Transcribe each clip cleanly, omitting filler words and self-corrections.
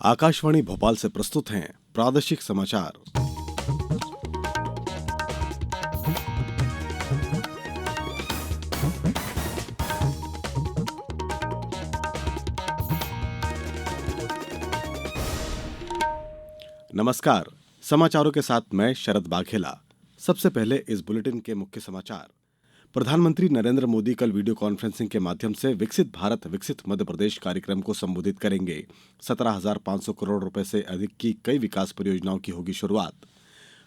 आकाशवाणी भोपाल से प्रस्तुत हैं प्रादेशिक समाचार। नमस्कार। समाचारों के साथ मैं शरद बाघेला। सबसे पहले इस बुलेटिन के मुख्य समाचार। प्रधानमंत्री नरेंद्र मोदी कल वीडियो कॉन्फ्रेंसिंग के माध्यम से विकसित भारत विकसित मध्य प्रदेश कार्यक्रम को संबोधित करेंगे। 17,500 करोड़ रुपए से अधिक की कई विकास परियोजनाओं की होगी शुरुआत।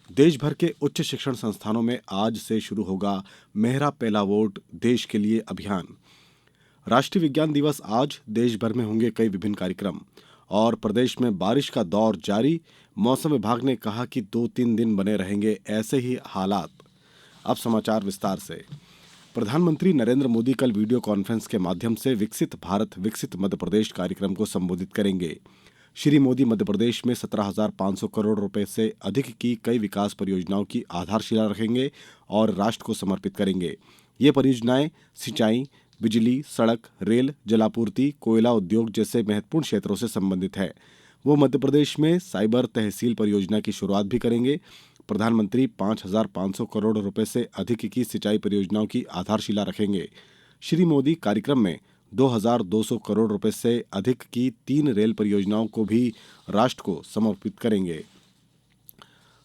देश भर के उच्च शिक्षण संस्थानों में आज से शुरू होगा मेरा पहला वोट देश के लिए अभियान। राष्ट्रीय विज्ञान दिवस आज देश भर में होंगे कई विभिन्न कार्यक्रम और प्रदेश में बारिश का दौर जारी। मौसम विभाग ने कहा कि 2-3 दिन बने रहेंगे ऐसे ही हालात। अब समाचार विस्तार से। प्रधानमंत्री नरेंद्र मोदी कल वीडियो कॉन्फ्रेंस के माध्यम से विकसित भारत विकसित मध्य प्रदेश कार्यक्रम को संबोधित करेंगे। श्री मोदी मध्य प्रदेश में 17,500 करोड़ रुपए से अधिक की कई विकास परियोजनाओं की आधारशिला रखेंगे और राष्ट्र को समर्पित करेंगे। ये परियोजनाएं सिंचाई, बिजली, सड़क, रेल, जलापूर्ति, कोयला उद्योग जैसे महत्वपूर्ण क्षेत्रों से संबंधित है। वो मध्य प्रदेश में साइबर तहसील परियोजना की शुरुआत भी करेंगे। प्रधानमंत्री 5,500 करोड़ रुपए से अधिक की सिंचाई परियोजनाओं की आधारशिला रखेंगे। श्री मोदी कार्यक्रम में 2,200 करोड़ रुपए से अधिक की 3 रेल परियोजनाओं को भी राष्ट्र को समर्पित करेंगे।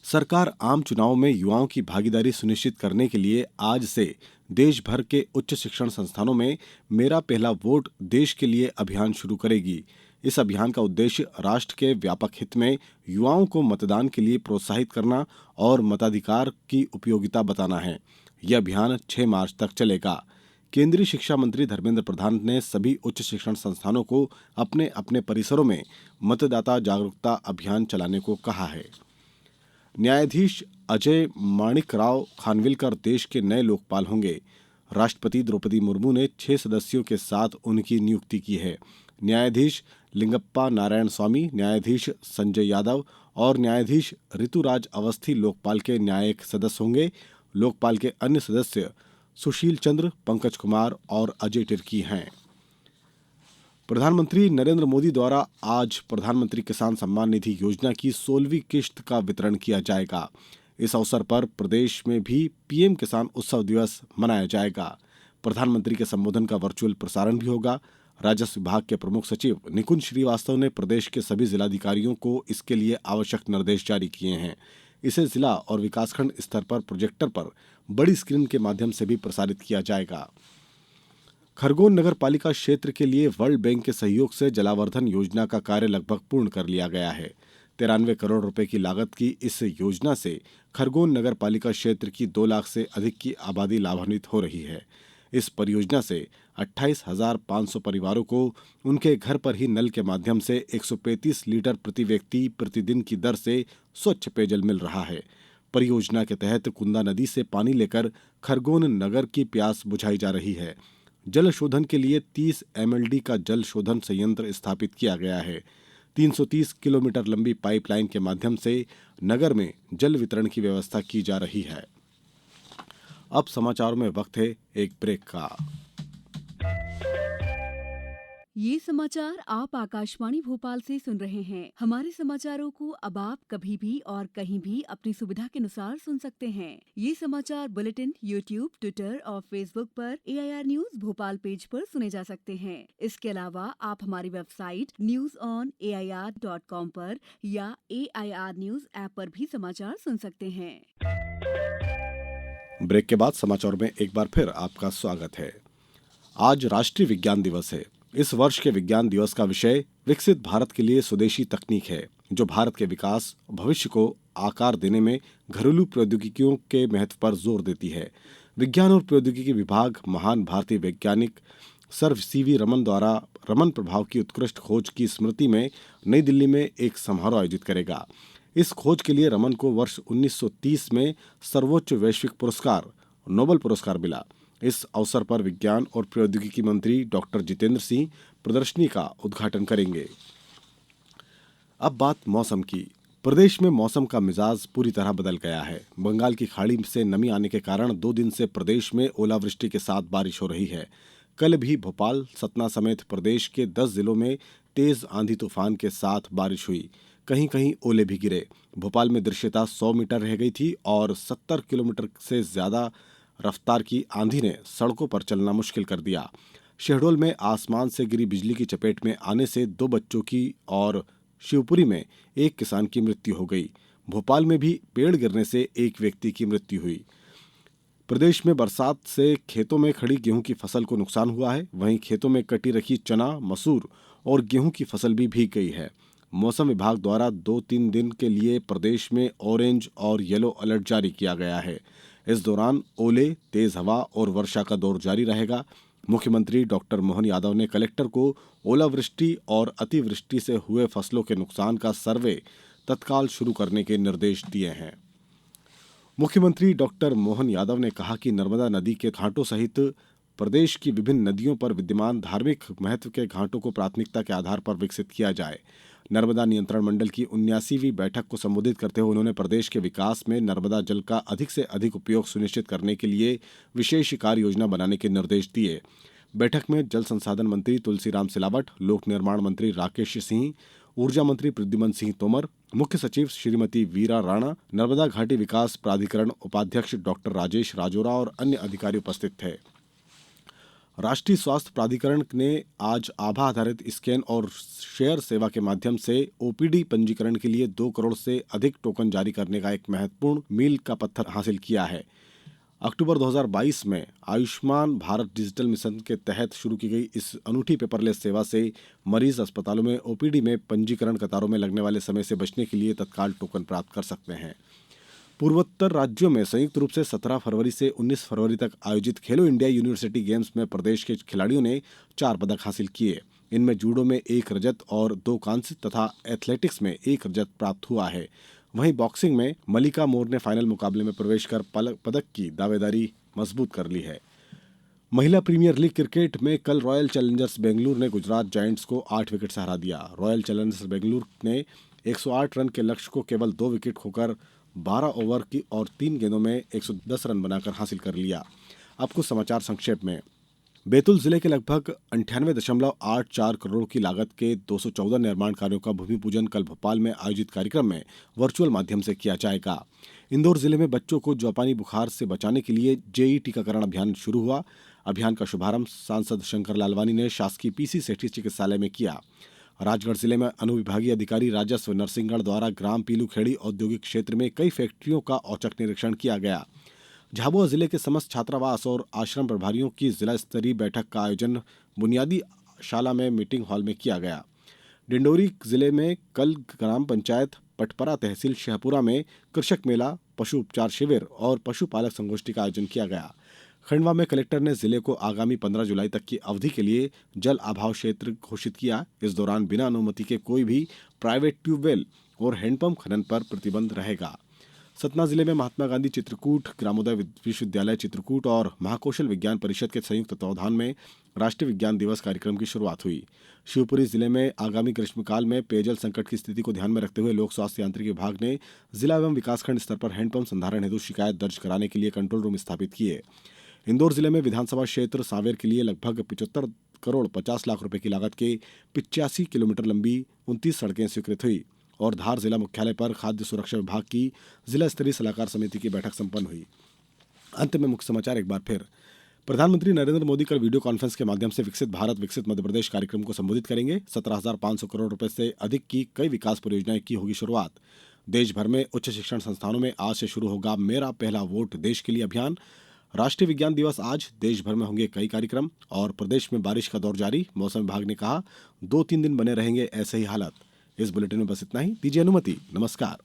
सरकार आम चुनाव में युवाओं की भागीदारी सुनिश्चित करने के लिए आज से देश भर के उच्च शिक्षण संस्थानों में मेरा पहला वोट देश के लिए अभियान शुरू करेगी। इस अभियान का उद्देश्य राष्ट्र के व्यापक हित में युवाओं को मतदान के लिए प्रोत्साहित करना और मताधिकार की उपयोगिता बताना है। यह अभियान 6 मार्च तक चलेगा। केंद्रीय शिक्षा मंत्री धर्मेंद्र प्रधान ने सभी उच्च शिक्षण संस्थानों को अपने अपने परिसरों में मतदाता जागरूकता अभियान चलाने को कहा है। न्यायाधीश अजय माणिकराव खानविलकर देश के नए लोकपाल होंगे। राष्ट्रपति द्रौपदी मुर्मू ने 6 सदस्यों के साथ उनकी नियुक्ति की है। न्यायाधीश लिंगप्पा नारायण स्वामी, न्यायाधीश संजय यादव और न्यायाधीश ऋतुराज अवस्थी लोकपाल के न्यायिक सदस्य होंगे। लोकपाल के अन्य सदस्य सुशील चंद्र, पंकज कुमार और अजय तिर्की हैं। प्रधानमंत्री नरेंद्र मोदी द्वारा आज प्रधानमंत्री किसान सम्मान निधि योजना की 16वीं किश्त का वितरण किया जाएगा। इस अवसर पर प्रदेश में भी पीएम किसान उत्सव दिवस मनाया जाएगा। प्रधानमंत्री के संबोधन का वर्चुअल प्रसारण भी होगा। राजस्व विभाग के प्रमुख सचिव निकुंज श्रीवास्तव ने प्रदेश के सभी जिलाधिकारियों को इसके लिए आवश्यक निर्देश जारी किए हैं। इसे जिला और विकासखंड स्तर पर प्रोजेक्टर पर बड़ी स्क्रीन के माध्यम से भी प्रसारित किया जाएगा। खरगोन नगर पालिका क्षेत्र के लिए वर्ल्ड बैंक के सहयोग से जलावर्धन योजना का कार्य लगभग पूर्ण कर लिया गया है। 93 करोड़ रुपए की लागत की इस योजना से खरगोन नगर पालिका क्षेत्र की 2 लाख से अधिक की आबादी लाभान्वित हो रही है। इस परियोजना से 28,500 परिवारों को उनके घर पर ही नल के माध्यम से 135 लीटर प्रति व्यक्ति प्रतिदिन की दर से स्वच्छ पेयजल मिल रहा है। परियोजना के तहत कुंदा नदी से पानी लेकर खरगोन नगर की प्यास बुझाई जा रही है। जल शोधन के लिए 30 एमएलडी का जल शोधन संयंत्र स्थापित किया गया है। 330 किलोमीटर लंबी पाइपलाइन के माध्यम से नगर में जल वितरण की व्यवस्था की जा रही है। अब समाचारों में वक्त है एक ब्रेक का। ये समाचार आप आकाशवाणी भोपाल से सुन रहे हैं। हमारे समाचारों को अब आप कभी भी और कहीं भी अपनी सुविधा के अनुसार सुन सकते हैं। ये समाचार बुलेटिन यूट्यूब, ट्विटर और फेसबुक पर AIR न्यूज भोपाल पेज पर सुने जा सकते हैं। इसके अलावा आप हमारी वेबसाइट newsonair.com पर या AIR न्यूज ऐप पर भी समाचार सुन सकते हैं। ब्रेक के बाद समाचारों में एक बार फिर आपका स्वागत है। आज राष्ट्रीय विज्ञान दिवस है। इस वर्ष के विज्ञान दिवस का विषय विकसित भारत के लिए स्वदेशी तकनीक है, जो भारत के विकास भविष्य को आकार देने में घरेलू प्रौद्योगिकियों के महत्व पर जोर देती है। विज्ञान और प्रौद्योगिकी विभाग महान भारतीय वैज्ञानिक सर CV रमन द्वारा रमन प्रभाव की उत्कृष्ट खोज की स्मृति में नई दिल्ली में एक समारोह आयोजित करेगा। इस खोज के लिए रमन को वर्ष 1930 में सर्वोच्च वैश्विक पुरस्कार नोबेल पुरस्कार मिला। इस अवसर पर विज्ञान और प्रौद्योगिकी मंत्री डॉक्टर जितेंद्र सिंह प्रदर्शनी का उद्घाटन करेंगे। अब बात मौसम की। प्रदेश में मौसम का मिजाज पूरी तरह बदल गया है। बंगाल की खाड़ी से नमी आने के कारण 2 दिन से प्रदेश में ओलावृष्टि के साथ बारिश हो रही है। कल भी भोपाल, सतना समेत प्रदेश के 10 जिलों में तेज आंधी तूफान के साथ बारिश हुई। कहीं कहीं ओले भी गिरे। भोपाल में दृश्यता 100 मीटर रह गई थी और 70 किलोमीटर से ज्यादा रफ्तार की आंधी ने सड़कों पर चलना मुश्किल कर दिया। शहडोल में आसमान से गिरी बिजली की चपेट में आने से 2 बच्चों की और शिवपुरी में एक किसान की मृत्यु हो गई। भोपाल में भी पेड़ गिरने से एक व्यक्ति की मृत्यु हुई। प्रदेश में बरसात से खेतों में खड़ी गेहूं की फसल को नुकसान हुआ है। वहीं खेतों में कटी रखी चना, मसूर और गेहूं की फसल भी भीग गई है। मौसम विभाग द्वारा 2-3 दिन के लिए प्रदेश में ऑरेंज और येलो अलर्ट जारी किया गया है। इस दौरान ओले, तेज हवा और वर्षा का दौर जारी रहेगा। मुख्यमंत्री डॉक्टर मोहन यादव ने कलेक्टर को ओलावृष्टि और अतिवृष्टि से हुए फसलों के नुकसान का सर्वे तत्काल शुरू करने के निर्देश दिए हैं। मुख्यमंत्री डॉक्टर मोहन यादव ने कहा कि नर्मदा नदी के घाटों सहित प्रदेश की विभिन्न नदियों पर विद्यमान धार्मिक महत्व के घाटों को प्राथमिकता के आधार पर विकसित किया जाए। नर्मदा नियंत्रण मंडल की 79वीं बैठक को संबोधित करते हुए उन्होंने प्रदेश के विकास में नर्मदा जल का अधिक से अधिक उपयोग सुनिश्चित करने के लिए विशेष कार्य योजना बनाने के निर्देश दिए। बैठक में जल संसाधन मंत्री तुलसीराम सिलावट, लोक निर्माण मंत्री राकेश सिंह, ऊर्जा मंत्री प्रद्युमन सिंह तोमर, मुख्य सचिव श्रीमती वीरा राणा, नर्मदा घाटी विकास प्राधिकरण उपाध्यक्ष डॉक्टर राजेश राजोरा और अन्य अधिकारी उपस्थित थे। राष्ट्रीय स्वास्थ्य प्राधिकरण ने आज आभा आधारित स्कैन और शेयर सेवा के माध्यम से ओपीडी पंजीकरण के लिए 2 करोड़ से अधिक टोकन जारी करने का एक महत्वपूर्ण मील का पत्थर हासिल किया है। अक्टूबर 2022 में आयुष्मान भारत डिजिटल मिशन के तहत शुरू की गई इस अनूठी पेपरलेस सेवा से मरीज अस्पतालों में ओपीडी में पंजीकरण कतारों में लगने वाले समय से बचने के लिए तत्काल टोकन प्राप्त कर सकते हैं। पूर्वोत्तर राज्यों में संयुक्त रूप से 17 फरवरी से 19 फरवरी तक आयोजित खेलो इंडिया यूनिवर्सिटी गेम्स में प्रदेश के खिलाड़ियों ने 4 पदक हासिल किए। इनमें जूडो में 1 रजत और 2 कांस्य तथा एथलेटिक्स में 1 रजत प्राप्त हुआ है। वहीं बॉक्सिंग में मलिका मोर ने फाइनल मुकाबले में प्रवेश कर पदक की दावेदारी मजबूत कर ली है। महिला प्रीमियर लीग क्रिकेट में कल रॉयल चैलेंजर्स बेंगलुरु ने गुजरात जायंट्स को 8 विकेट से हरा दिया। रॉयल चैलेंजर्स बेंगलुरु ने 108 रन के लक्ष्य को केवल 2 विकेट खोकर 12 ओवर की और 3 गेंदों में 110 रन बनाकर हासिल कर लिया। अब कुछ समाचार संक्षेप में। बैतूल जिले के लगभग 98.84 करोड़ की लागत के 214 निर्माण कार्यों का भूमि पूजन कल भोपाल में आयोजित कार्यक्रम में वर्चुअल माध्यम से किया जाएगा। इंदौर जिले में बच्चों को जापानी बुखार से बचाने के लिए जेई टीकाकरण अभियान शुरू हुआ। अभियान का शुभारंभ सांसद शंकर लालवानी ने शासकीय पीसी सेठी चिकित्सालय में किया। राजगढ़ जिले में अनुविभागीय अधिकारी राजस्व नरसिंहगढ़ द्वारा ग्राम पीलूखेड़ी औद्योगिक क्षेत्र में कई फैक्ट्रियों का औचक निरीक्षण किया गया। झाबुआ जिले के समस्त छात्रावास और आश्रम प्रभारियों की जिला स्तरीय बैठक का आयोजन बुनियादी शाला में मीटिंग हॉल में किया गया। डिंडोरी जिले में कल ग्राम पंचायत पटपरा तहसील शहपुरा में कृषक मेला, पशु उपचार शिविर और पशुपालक संगोष्ठी का आयोजन किया गया। खंडवा में कलेक्टर ने जिले को आगामी 15 जुलाई तक की अवधि के लिए जल अभाव क्षेत्र घोषित किया। इस दौरान बिना अनुमति के कोई भी प्राइवेट ट्यूबवेल और हैंडपंप खनन पर प्रतिबंध रहेगा। सतना जिले में महात्मा गांधी चित्रकूट, ग्रामोदय विश्वविद्यालय चित्रकूट और महाकौशल विज्ञान परिषद के संयुक्त तत्वावधान में राष्ट्रीय विज्ञान दिवस कार्यक्रम की शुरुआत हुई। शिवपुरी जिले में आगामी ग्रीष्मकाल में पेयजल संकट की स्थिति को ध्यान में रखते हुए लोक स्वास्थ्य यांत्रिकी विभाग ने जिला एवं विकासखंड स्तर पर हैंडपंप संधारण हेतु शिकायत दर्ज कराने के लिए कंट्रोल रूम स्थापित किए। इंदौर जिले में विधानसभा क्षेत्र सांवेर के लिए लगभग 75 करोड़ 50 लाख रुपए की लागत के 85 किलोमीटर लंबी 29 सड़कें स्वीकृत हुई और धार जिला मुख्यालय पर खाद्य सुरक्षा विभाग की जिला स्तरीय सलाहकार समिति की बैठक संपन्न हुई। अंत में मुख्य समाचार एक बार फिर। प्रधानमंत्री नरेंद्र मोदी कल वीडियो कॉन्फ्रेंस के माध्यम से विकसित भारत विकसित मध्यप्रदेश कार्यक्रम को संबोधित करेंगे। 17,500 करोड़ रुपए से अधिक की कई विकास परियोजनाएं की होगी शुरुआत। देश भर में उच्च शिक्षण संस्थानों में आज से शुरू होगा मेरा पहला वोट देश के लिए अभियान। राष्ट्रीय विज्ञान दिवस आज, देश भर में होंगे कई कार्यक्रम और प्रदेश में बारिश का दौर जारी। मौसम विभाग ने कहा 2-3 दिन बने रहेंगे ऐसे ही हालात। इस बुलेटिन में बस इतना ही। दीजिए अनुमति। नमस्कार।